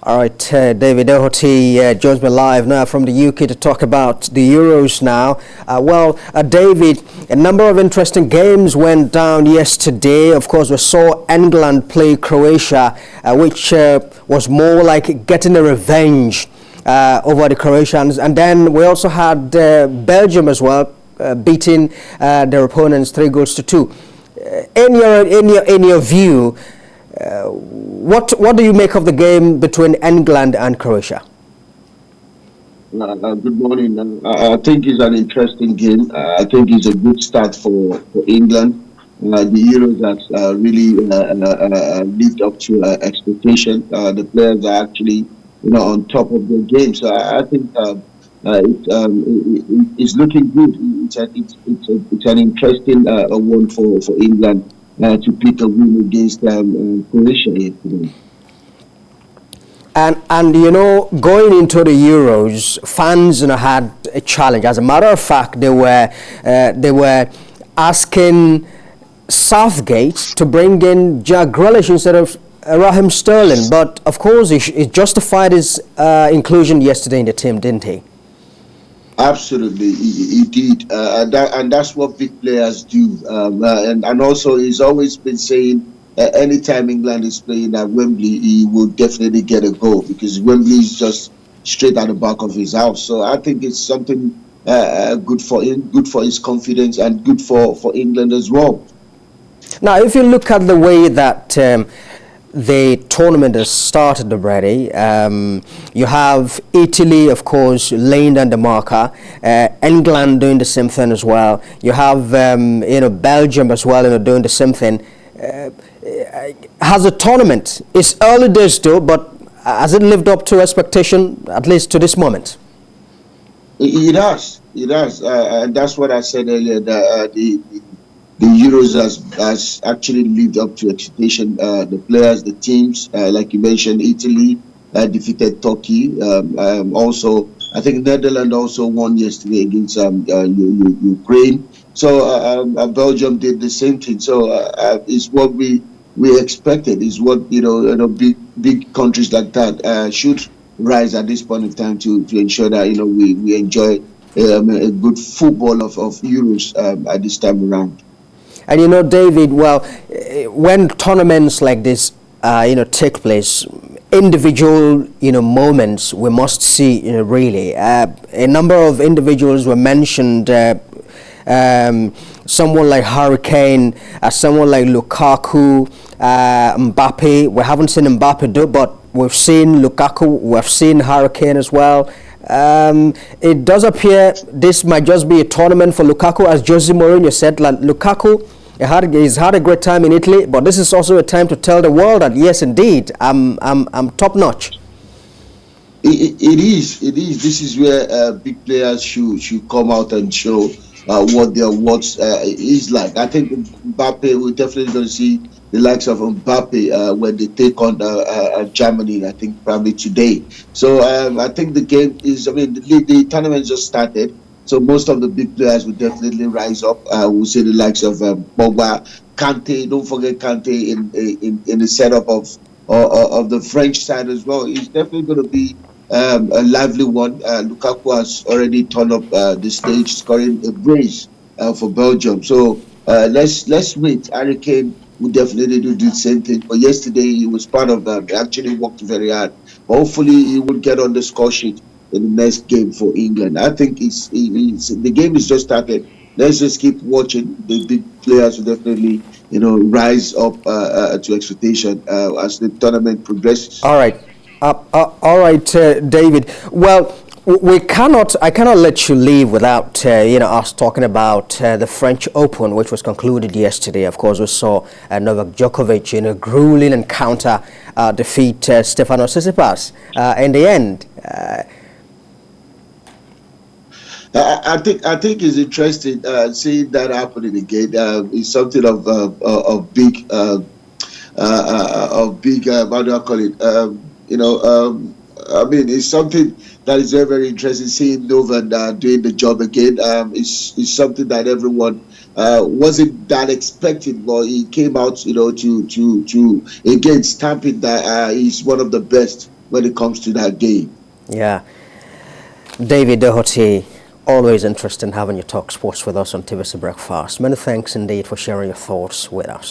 All right, David Doherty joins me live now from the UK to talk about the Euros now. David, a number of interesting games went down yesterday. Of course, we saw England play Croatia, which was more like getting a revenge over the Croatians. And then we also had Belgium as well, beating their opponents 3-2. In your view, what do you make of the game between England and Croatia? Good morning. I think it's an interesting game. I think it's a good start for England. The Euros has really lived up to expectation. The players are actually, on top of their game. So I think it's looking good. It's an interesting one for England. To pick a win against Croatia yesterday. And going into the Euros, fans had a challenge. As a matter of fact, they were asking Southgate to bring in Jack Grealish instead of Raheem Sterling. But of course, he justified his inclusion yesterday in the team, didn't he? Absolutely, he did, and that's what big players do. And also, he's always been saying anytime England is playing at Wembley, he will definitely get a goal because Wembley is just straight at the back of his house. So I think it's something good for him, good for his confidence, and good for England as well. Now, if you look at the way that the tournament has started already. You have Italy, of course, laying down the marker. England doing the same thing as well. You have Belgium as well, doing the same thing. Has the tournament? It's early days though, but has it lived up to expectation at least to this moment? It has, and that's what I said earlier. That the Euros has actually lived up to expectation. The players, the teams, like you mentioned, Italy defeated Turkey. Also, I think Netherlands also won yesterday against Ukraine. So Belgium did the same thing. So it's what we expected. Is what big countries like that should rise at this point in time to ensure that we enjoy a good football of Euros at this time around. And David, when tournaments like this, take place, individual, moments we must see, really. A number of individuals were mentioned. Someone like Harry Kane, someone like Lukaku, Mbappe. We haven't seen Mbappe do, but we've seen Lukaku. We've seen Harry Kane as well. It does appear this might just be a tournament for Lukaku, as Jose Mourinho said. Like Lukaku, he's had a great time in Italy, but this is also a time to tell the world that yes, indeed, I'm top notch. It is. This is where big players should come out and show what their works is like. I think Mbappe, we're definitely going to see the likes of Mbappe when they take on Germany, I think probably today. So I think the game is, the tournament just started. So most of the big players will definitely rise up. We'll see the likes of Pogba, Kante. Don't forget Kante in the setup of the French side as well. It's definitely going to be a lively one. Lukaku has already turned up the stage, scoring a brace for Belgium. So let's wait. Harry Kane will definitely do the same thing. But yesterday he was part of that. He actually worked very hard. Hopefully he will get on the score sheet in the next game for England. I think the game is just started. Let's just keep watching. The big players will definitely rise up to expectation as the tournament progresses. All right. David. Well, I cannot let you leave without us talking about the French Open, which was concluded yesterday. Of course, we saw Novak Djokovic in a grueling encounter defeat Stefanos Tsitsipas in the end. I think it's interesting seeing that happening again. It's something of big how do I call it? It's something that is very, very interesting. Seeing Novak doing the job again. It's something that everyone wasn't that expected, but he came out, to again stamp it that he's one of the best when it comes to that game. Yeah. David Doherty, always interesting having you talk sports with us on TVC Breakfast. Many thanks indeed for sharing your thoughts with us.